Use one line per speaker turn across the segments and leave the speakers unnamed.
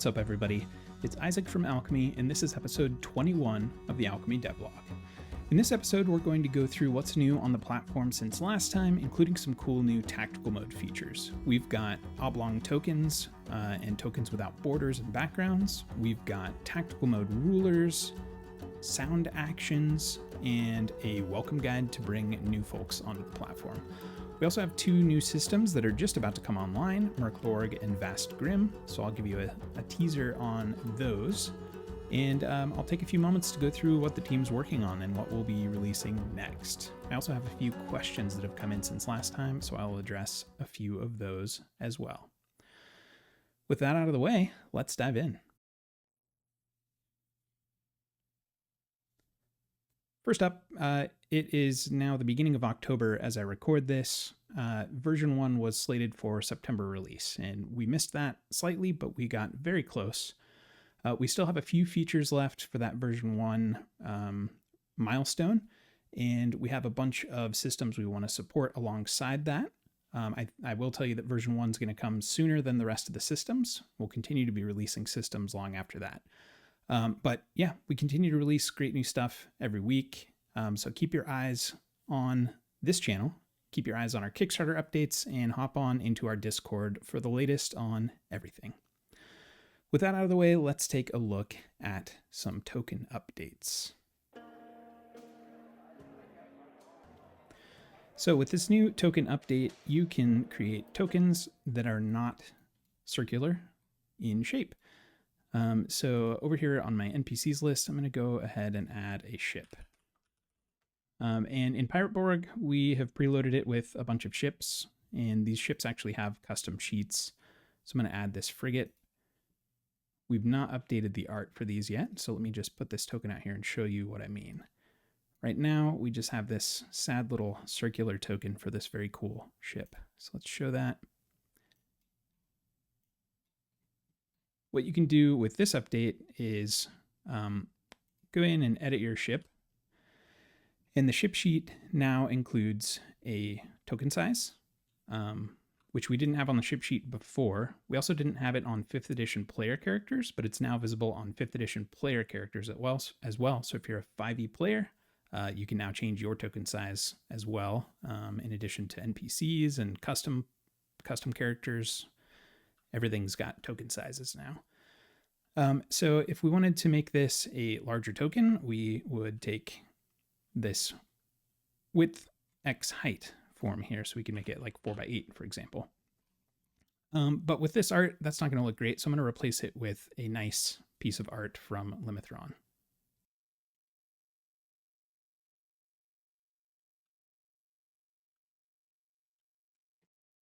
What's up, everybody? It's Isaac from Alchemy, and this is episode 21 of the Alchemy Devlog. In this episode, we're going to go through what's new on the platform since last time, including some cool new tactical mode features. We've got oblong tokens and tokens without borders and backgrounds. We've got tactical mode rulers, sound actions, and a welcome guide to bring new folks onto the platform. We also have two new systems that are just about to come online, Mörk Borg and Vast Grimm, so I'll give you a teaser on those. And I'll take a few moments to go through what the team's working on and what we'll be releasing next. I also have a few questions that have come in since last time, so I'll address a few of those as well. With that out of the way, let's dive in. First up, it is now the beginning of October as I record this. Version 1 was slated for September release, and we missed that slightly, but we got very close. We still have a few features left for that version 1 milestone, and we have a bunch of systems we want to support alongside that. I will tell you that version 1 is going to come sooner than the rest of the systems. We'll continue to be releasing systems long after that. But yeah, we continue to release great new stuff every week. So keep your eyes on this channel, keep your eyes on our Kickstarter updates, and hop on into our Discord for the latest on everything. With that out of the way, let's take a look at some token updates. So with this new token update, you can create tokens that are not circular in shape. So over here on my NPCs list, I'm going to go ahead and add a ship. And in Mörk Borg, we have preloaded it with a bunch of ships, and these ships actually have custom sheets. So I'm going to add this frigate. We've not updated the art for these yet, so let me just put this token out here and show you what I mean. Right now, we just have this sad little circular token for this very cool ship. So let's show that. What you can do with this update is go in and edit your ship. And the ship sheet now includes a token size, which we didn't have on the ship sheet before. We also didn't have it on 5th edition player characters, but it's now visible on 5th edition player characters as well. So if you're a 5e player, you can now change your token size as well, in addition to NPCs and custom characters. Everything's got token sizes now. So if we wanted to make this a larger token, we would take this width x height form here, so we can make it like 4x8, for example. But with this art, that's not going to look great, so I'm going to replace it with a nice piece of art from Limithron.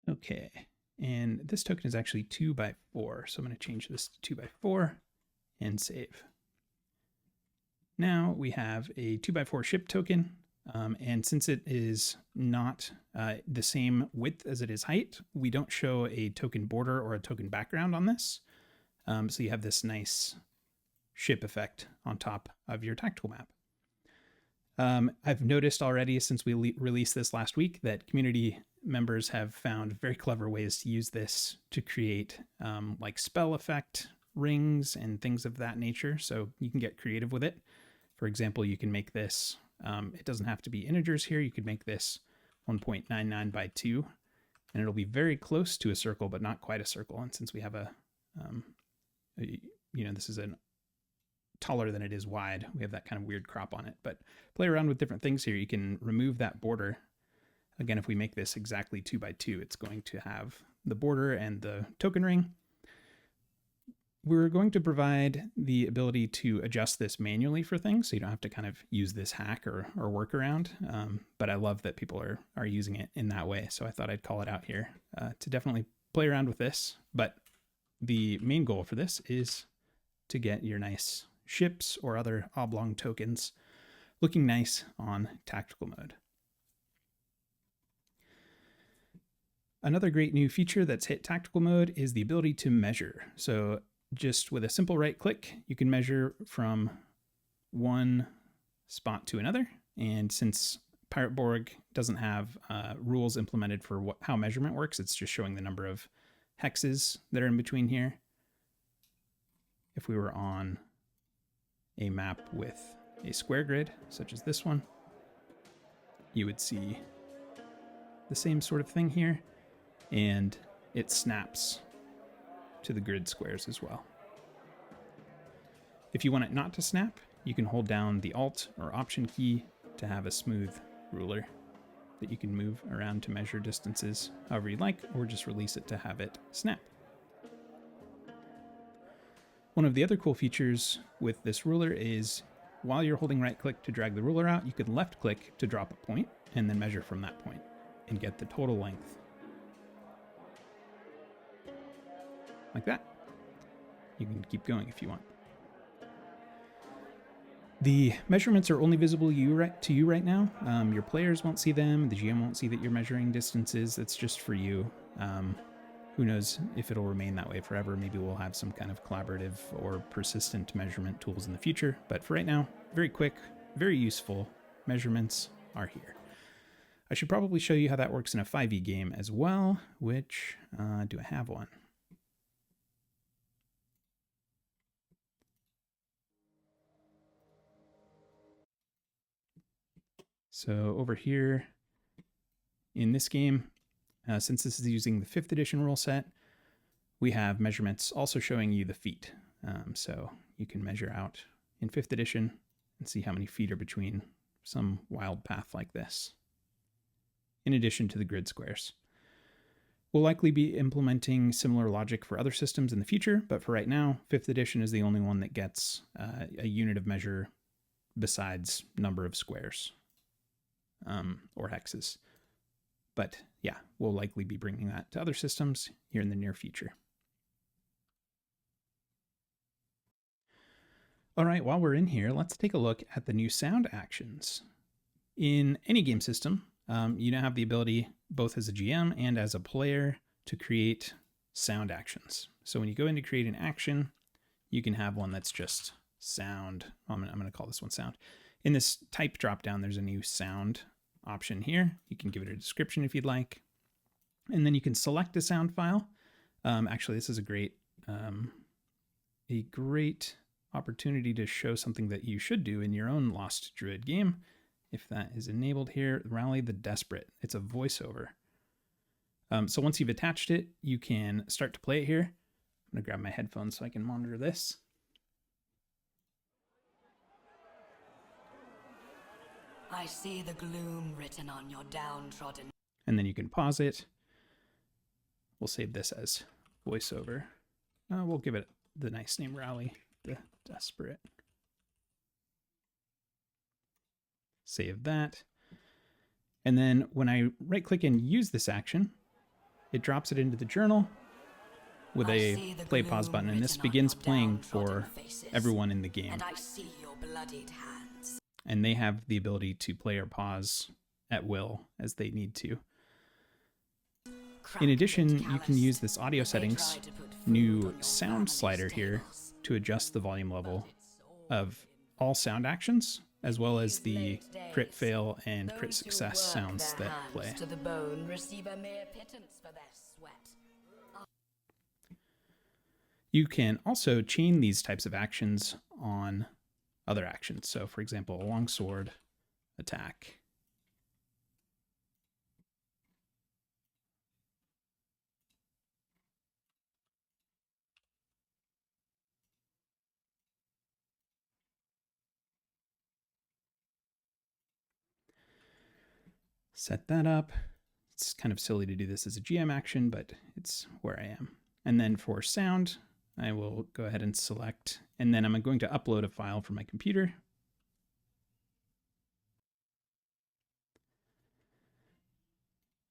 Okay. And this token is actually 2x4, so I'm going to change this to 2x4 and save. Now we have a 2x4 ship token, and since it is not the same width as it is height, we don't show a token border or a token background on this. So you have this nice ship effect on top of your tactical map. I've noticed already since we released this last week that community members have found very clever ways to use this to create like spell effect rings and things of that nature. So you can get creative with it. For example, you can make this, it doesn't have to be integers here. You could make this 1.99 by 2, and it'll be very close to a circle, but not quite a circle. And since we have this is taller than it is wide, we have that kind of weird crop on it. But play around with different things here. You can remove that border. Again, if we make this exactly 2x2, it's going to have the border and the token ring. We're going to provide the ability to adjust this manually for things, so you don't have to kind of use this hack or workaround. But I love that people are using it in that way, so I thought I'd call it out here to definitely play around with this. But the main goal for this is to get your nice ships or other oblong tokens looking nice on tactical mode. Another great new feature that's hit tactical mode is the ability to measure. So just with a simple right click, you can measure from one spot to another. And since Mörk Borg doesn't have rules implemented for how measurement works, it's just showing the number of hexes that are in between here. if we were on a map with a square grid, such as this one, you would see the same sort of thing here, and it snaps to the grid squares as well. If you want it not to snap, you can hold down the Alt or Option key to have a smooth ruler that you can move around to measure distances however you like, or just release it to have it snap. One of the other cool features with this ruler is while you're holding right click to drag the ruler out, you could left click to drop a point and then measure from that point and get the total length. Like that. You can keep going if you want. The measurements are only visible to you right now. Your players won't see them. The GM won't see that you're measuring distances. That's just for you. Who knows if it'll remain that way forever. Maybe we'll have some kind of collaborative or persistent measurement tools in the future. But for right now, very quick, very useful measurements are here. I should probably show you how that works in a 5e game as well, which, do I have one? So over here in this game, since this is using the 5th edition rule set, we have measurements also showing you the feet. So you can measure out in 5th edition and see how many feet are between some wild path like this, in addition to the grid squares. We'll likely be implementing similar logic for other systems in the future, but for right now, 5th edition is the only one that gets a unit of measure besides number of squares. Or hexes. But yeah, we'll likely be bringing that to other systems here in the near future. All right, while we're in here, let's take a look at the new sound actions. In any game system, you now have the ability, both as a GM and as a player, to create sound actions. So when you go in to create an action, you can have one that's just sound. I'm going to call this one sound. In this type dropdown, there's a new sound option here. You can give it a description if you'd like. And then you can select a sound file. Actually, this is a great opportunity to show something that you should do in your own Lost Druid game. If that is enabled here, Rally the Desperate. It's a voiceover. So once you've attached it, you can start to play it here. I'm going to grab my headphones so I can monitor this.
I see the gloom written on your downtrodden.
And then you can pause it. We'll save this as voiceover. We'll give it the nice name, Rally the Desperate. Save that. And then when I right click and use this action, it drops it into the journal with a play pause button. And this begins playing for everyone in the game.
And I see your bloodied hands.
And they have the ability to play or pause at will as they need to. In addition, you can use this audio settings new sound slider here to adjust the volume level of all sound actions, as well as the crit fail and crit success sounds that play. You can also chain these types of actions on other actions. So for example, a longsword attack. Set that up. It's kind of silly to do this as a GM action, but it's where I am. And then for sound, I will go ahead and select, and then I'm going to upload a file from my computer.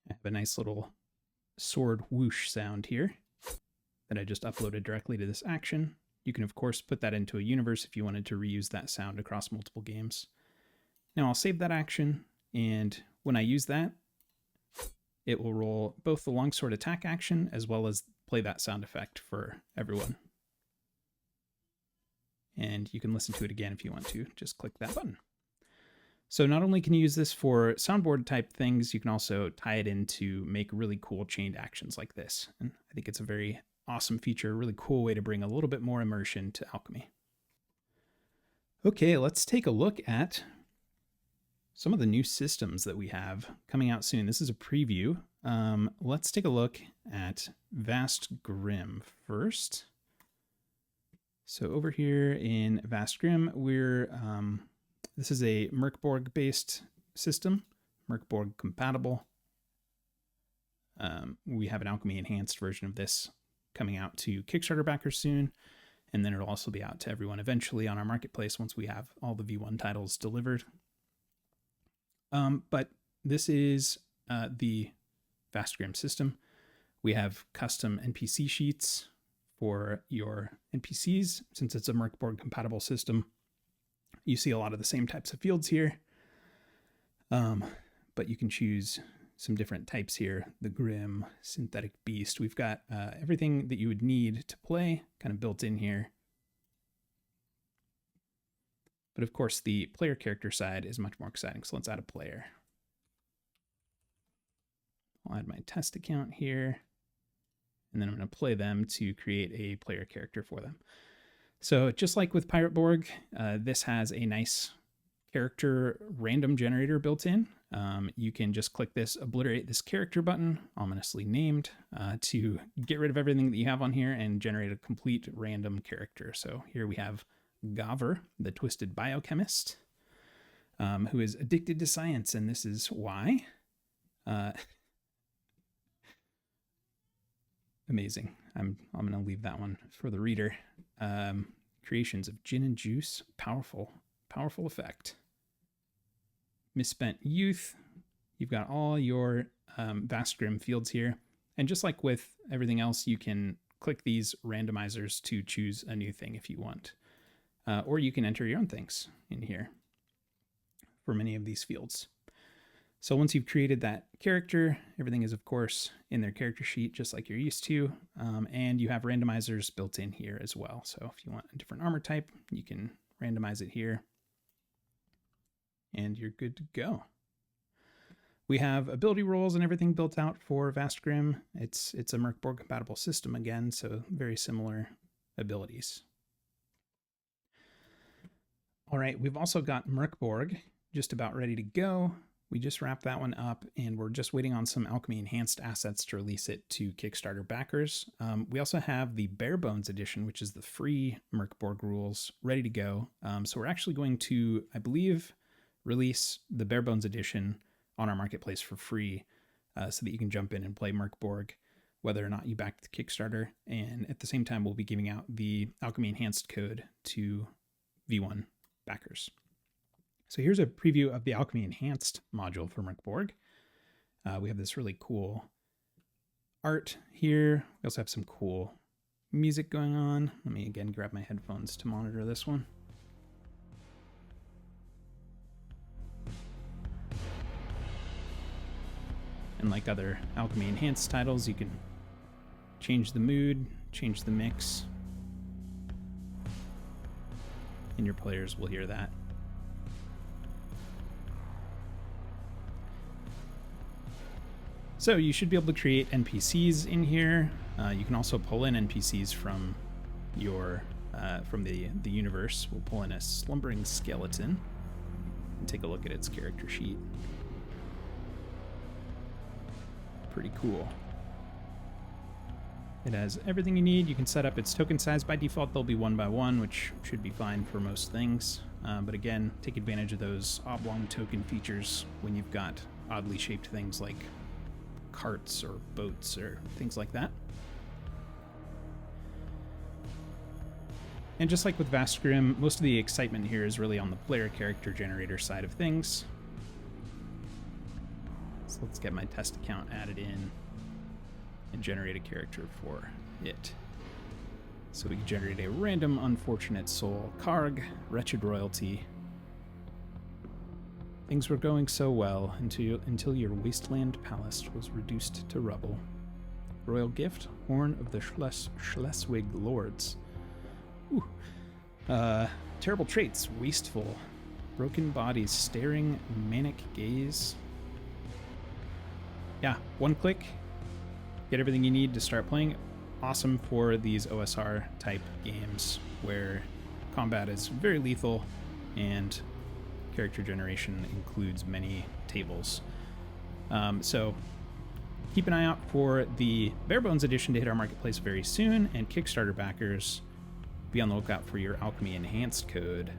I have a nice little sword whoosh sound here that I just uploaded directly to this action. You can, of course, put that into a universe if you wanted to reuse that sound across multiple games. Now I'll save that action, and when I use that, it will roll both the longsword attack action as well as play that sound effect for everyone. And you can listen to it again if you want to. Just click that button. So not only can you use this for soundboard type things, you can also tie it in to make really cool chained actions like this. And I think it's a very awesome feature, a really cool way to bring a little bit more immersion to alchemy. Okay, let's take a look at some of the new systems that we have coming out soon. This is a preview. Let's take a look at Vast Grimm first. So over here in Vast Grimm, this is a Mörk Borg based system, Mörk Borg compatible. We have an Alchemy Enhanced version of this coming out to Kickstarter backers soon, and then it'll also be out to everyone eventually on our marketplace once we have all the V1 titles delivered. But this is the Vast Grimm system. We have custom NPC sheets for your NPCs. Since it's a Mörk Borg compatible system, you see a lot of the same types of fields here, but you can choose some different types here. The Grimm, Synthetic Beast. We've got everything that you would need to play kind of built in here. But of course, the player character side is much more exciting. So let's add a player. I'll add my test account here, and then I'm going to play them to create a player character for them. So just like with Pirate Borg, this has a nice character random generator built in. You can just click this obliterate this character button, ominously named, to get rid of everything that you have on here and generate a complete random character. So here we have Gaver, the twisted biochemist, who is addicted to science, and this is why. Amazing. I'm going to leave that one for the reader. Creations of gin and juice, powerful effect. Misspent youth. You've got all your Vast Grimm fields here, and just like with everything else, you can click these randomizers to choose a new thing if you want. Or you can enter your own things in here for many of these fields. So once you've created that character, everything is, of course, in their character sheet, just like you're used to. And you have randomizers built in here as well. So if you want a different armor type, you can randomize it here. And you're good to go. We have ability rolls and everything built out for Vast Grimm. It's a Mörk Borg compatible system again, so very similar abilities. All right, we've also got Mörk Borg just about ready to go. We just wrapped that one up, and we're just waiting on some Alchemy Enhanced assets to release it to Kickstarter backers. We also have the Bare Bones edition, which is the free Mörk Borg rules, ready to go. So we're actually going to, I believe, release the Bare Bones edition on our marketplace for free, so that you can jump in and play Mörk Borg, whether or not you back the Kickstarter. And at the same time, we'll be giving out the Alchemy Enhanced code to V1 backers. So here's a preview of the Alchemy Enhanced module for Mörk Borg. We have this really cool art here. We also have some cool music going on. Let me again grab my headphones to monitor this one. And like other Alchemy Enhanced titles, you can change the mood, change the mix, and your players will hear that. So you should be able to create NPCs in here. You can also pull in NPCs from your from the universe. We'll pull in a slumbering skeleton and take a look at its character sheet. Pretty cool. It has everything you need. You can set up its token size. By default, they'll be 1 by 1, which should be fine for most things. But again, take advantage of those oblong token features when you've got oddly shaped things like carts or boats or things like that. And just like with Vast Grimm, most of the excitement here is really on the player character generator side of things. So let's get my test account added in and generate a character for it. So we can generate a random unfortunate soul, Karg, wretched royalty. Things were going so well until your wasteland palace was reduced to rubble. Royal gift, horn of the Schleswig lords. Ooh. Terrible traits, wasteful, broken bodies, staring, manic gaze. Yeah, one click, get everything you need to start playing. awesome for these OSR type games where combat is very lethal and character generation includes many tables. So keep an eye out for the bare bones edition to hit our marketplace very soon, and Kickstarter backers, be on the lookout for your Alchemy Enhanced code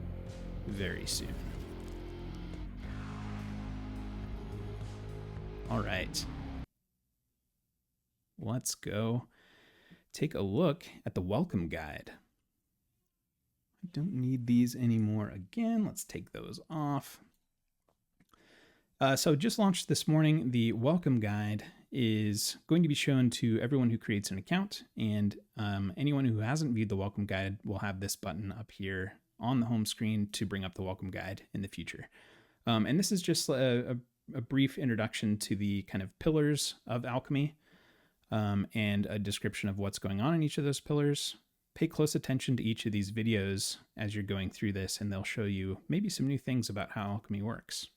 very soon. All right. Let's go take a look at the welcome guide. I don't need these anymore again. Let's take those off. So just launched this morning, the welcome guide is going to be shown to everyone who creates an account, and anyone who hasn't viewed the welcome guide will have this button up here on the home screen to bring up the welcome guide in the future. And this is just a brief introduction to the kind of pillars of alchemy, and a description of what's going on in each of those pillars. Pay close attention to each of these videos as you're going through this, and they'll show you maybe some new things about how alchemy works.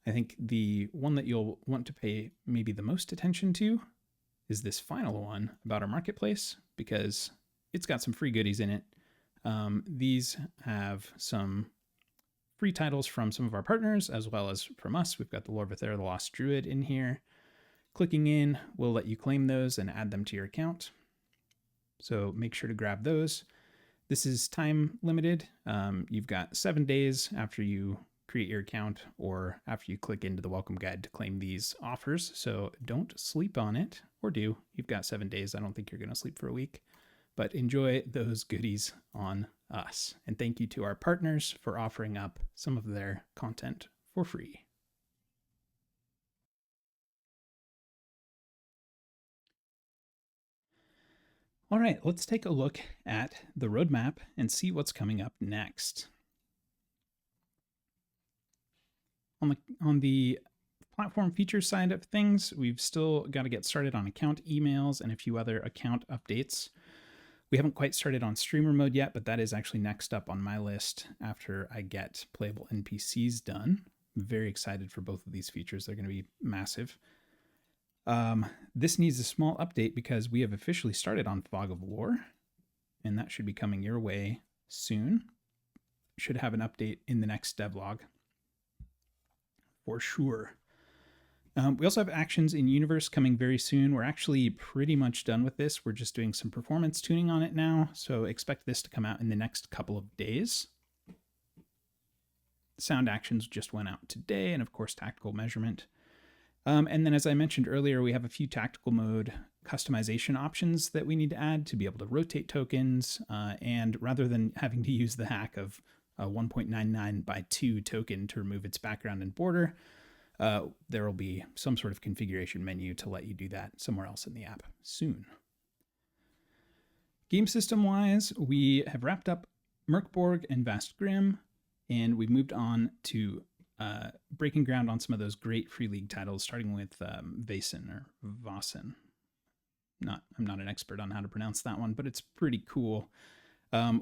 I think the one that you'll want to pay maybe the most attention to is this final one about our marketplace, because it's got some free goodies in it. These have some free titles from some of our partners as well as from us. We've got the Lord Vithera, the Lost Druid in here. Clicking in will let you claim those and add them to your account. So make sure to grab those. This is time limited. You've got 7 days after you create your account or after you click into the welcome guide to claim these offers. So don't sleep on it, or do. You've got 7 days. I don't think you're going to sleep for a week, but enjoy those goodies on us. And thank you to our partners for offering up some of their content for free. All right, let's take a look at the roadmap and see what's coming up next. On the platform feature side of things, we've still got to get started on account emails and a few other account updates. We haven't quite started on streamer mode yet, but that is actually next up on my list after I get playable NPCs done. I'm very excited for both of these features. They're going to be massive. This needs a small update because we have officially started on Fog of War, and that should be coming your way soon. Should have an update in the next devlog for sure. We also have actions in universe coming very soon. We're actually pretty much done with this. We're just doing some performance tuning on it now, so expect this to come out in the next couple of days. Sound actions just went out today, and of course tactical measurement. And then, as I mentioned earlier, we have a few tactical mode customization options that we need to add to be able to rotate tokens. And rather than having to use the hack of a 1.99 by 2 token to remove its background and border, there will be some sort of configuration menu to let you do that somewhere else in the app soon. Game system wise, we have wrapped up Mörk Borg and Vast Grimm, and we've moved on to breaking ground on some of those great free league titles, starting with Vaesen or Vaesen. I'm not an expert on how to pronounce that one, but it's pretty cool.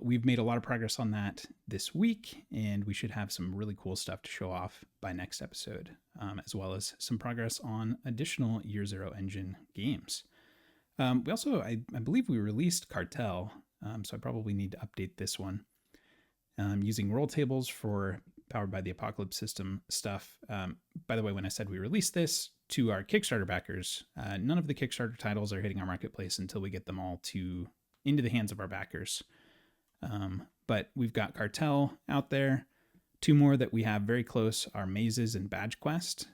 We've made a lot of progress on that this week, and we should have some really cool stuff to show off by next episode, as well as some progress on additional Year Zero engine games. We also, I believe we released Cartel, so I probably need to update this one. Using roll tables for Powered by the Apocalypse system stuff. By the way, when I said we released this to our Kickstarter backers, none of the Kickstarter titles are hitting our marketplace until we get them all into the hands of our backers. But we've got Cartel out there. 2 more that we have very close are Mazes and Badge Quest,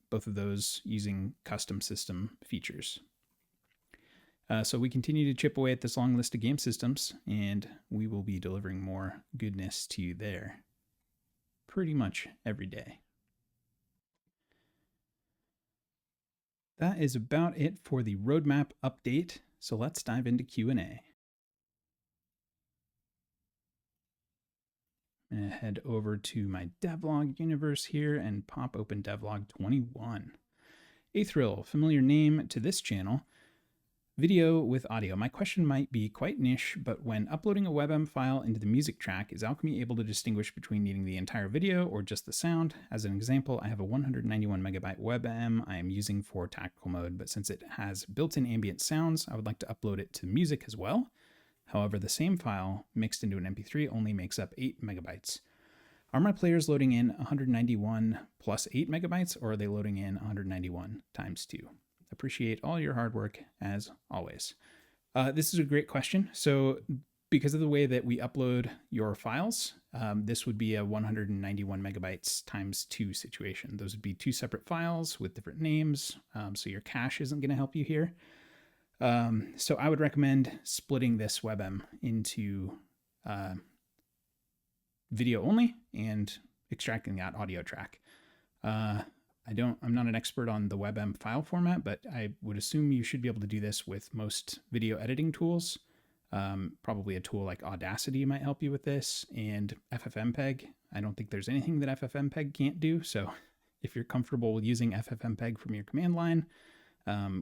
both of those using custom system features. So we continue to chip away at this long list of game systems, and we will be delivering more goodness to you there pretty much every day. That is about it for the roadmap update, so let's dive into Q&A. I'm going to head over to my devlog universe here and pop open devlog 21. Aethrill, familiar name to this channel. Video with audio. My question might be quite niche, but when uploading a WebM file into the music track, is Alchemy able to distinguish between needing the entire video or just the sound? As an example, I have a 191 megabyte WebM I am using for tactical mode, but since it has built-in ambient sounds, I would like to upload it to music as well. However, the same file mixed into an MP3 only makes up 8 megabytes. Are my players loading in 191 plus 8 megabytes, or are they loading in 191 times 2? Appreciate all your hard work as always. This is a great question. So because of the way that we upload your files, this would be a 191 megabytes times 2 situation. Those would be 2 separate files with different names. So your cache isn't going to help you here. So I would recommend splitting this WebM into video only and extracting that audio track. I'm not an expert on the WebM file format, but I would assume you should be able to do this with most video editing tools. Probably a tool like Audacity might help you with this, and FFmpeg. I don't think there's anything that FFmpeg can't do. So if you're comfortable with using FFmpeg from your command line,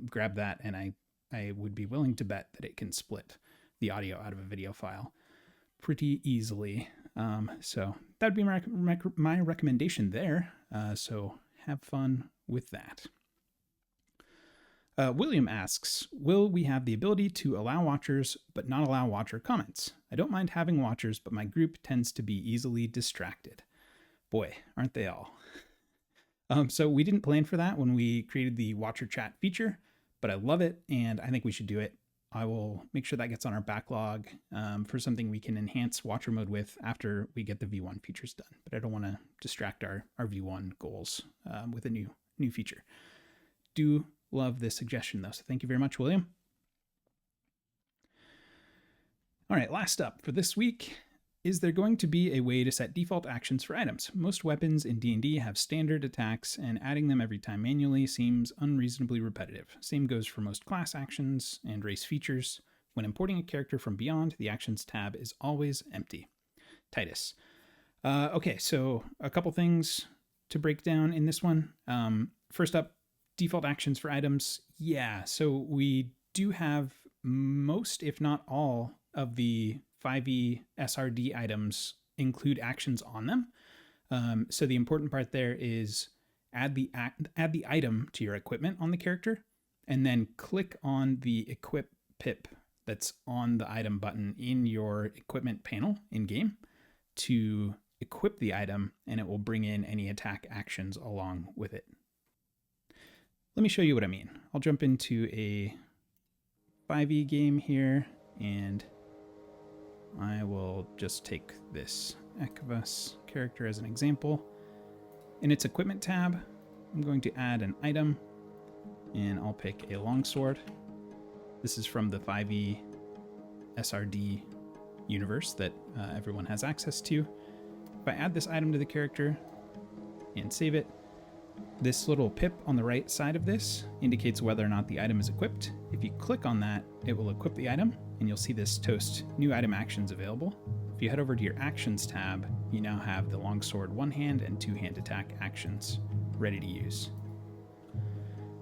grab that, and I would be willing to bet that it can split the audio out of a video file pretty easily. So that'd be my recommendation there. So have fun with that. William asks, will we have the ability to allow watchers but not allow watcher comments? I don't mind having watchers, but my group tends to be easily distracted. Boy, aren't they all? So we didn't plan for that when we created the watcher chat feature, but I love it and I think we should do it. I will make sure that gets on our backlog for something we can enhance watcher mode with after we get the V1 features done. But I don't want to distract our V1 goals with a new feature. Do love this suggestion though, so thank you very much, William. All right, last up for this week. Is there going to be a way to set default actions for items? Most weapons in D&D have standard attacks, and adding them every time manually seems unreasonably repetitive. Same goes for most class actions and race features. When importing a character from Beyond, the Actions tab is always empty. Titus. Okay, so a couple things to break down in this one. First up, default actions for items. Yeah, so we do have most, if not all, of the 5e SRD items include actions on them. So the important part there is add the item to your equipment on the character, and then click on the equip pip that's on the item button in your equipment panel in game to equip the item, and it will bring in any attack actions along with it. Let me show you what I mean. I'll jump into a 5e game here, and I will just take this Ekvas character as an example. In its equipment tab, I'm going to add an item, and I'll pick a longsword. This is from the 5e SRD universe that everyone has access to. If I add this item to the character and save it, this little pip on the right side of this indicates whether or not the item is equipped. If you click on that, it will equip the item, and you'll see this toast new item actions available. If you head over to your actions tab, you now have the longsword one-hand and two-hand attack actions ready to use.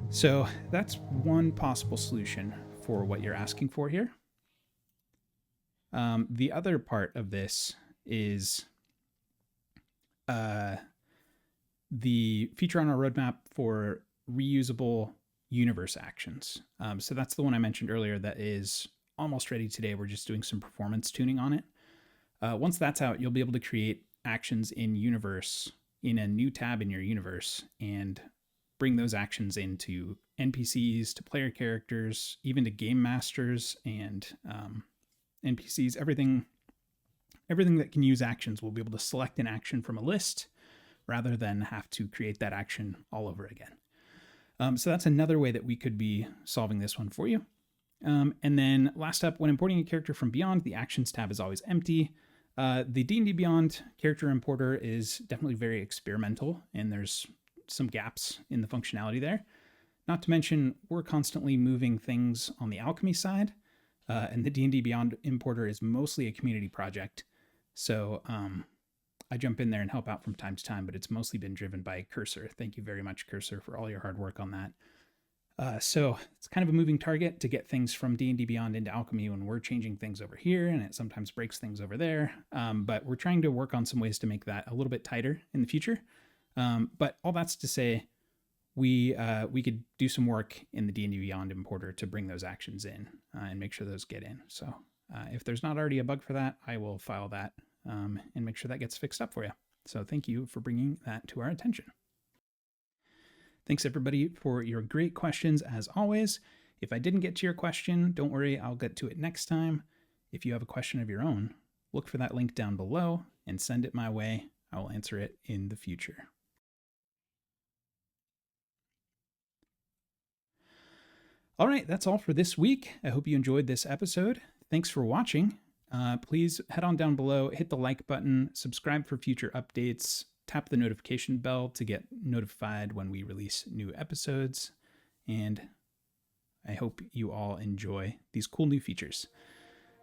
So that's one possible solution for what you're asking for here. The other part of this is the feature on our roadmap for reusable universe actions. So that's the one I mentioned earlier that is almost ready today. We're just doing some performance tuning on it. Once that's out, you'll be able to create actions in universe in a new tab in your universe and bring those actions into NPCs, to player characters, even to game masters and NPCs. Everything that can use actions will be able to select an action from a list rather than have to create that action all over again. So that's another way that we could be solving this one for you. And then last up, when importing a character from Beyond, the Actions tab is always empty. The D&D Beyond character importer is definitely very experimental, and there's some gaps in the functionality there. Not to mention, we're constantly moving things on the Alchemy side, and the D&D Beyond importer is mostly a community project. So I jump in there and help out from time to time, but it's mostly been driven by Cursor. Thank you very much, Cursor, for all your hard work on that. So it's kind of a moving target to get things from D&D Beyond into Alchemy when we're changing things over here, and it sometimes breaks things over there. But we're trying to work on some ways to make that a little bit tighter in the future. But all that's to say, we could do some work in the D&D Beyond importer to bring those actions in and make sure those get in. So if there's not already a bug for that, I will file that and make sure that gets fixed up for you. So thank you for bringing that to our attention. Thanks everybody for your great questions as always. If I didn't get to your question, don't worry, I'll get to it next time. If you have a question of your own, look for that link down below and send it my way. I will answer it in the future. All right, that's all for this week. I hope you enjoyed this episode. Thanks for watching. Please head on down below, hit the like button, subscribe for future updates, tap the notification bell to get notified when we release new episodes, and I hope you all enjoy these cool new features.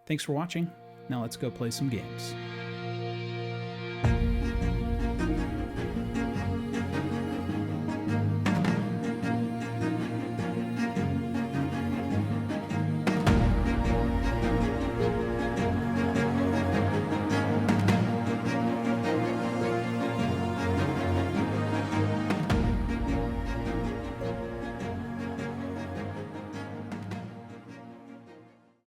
Thanks for watching. Now let's go play some games.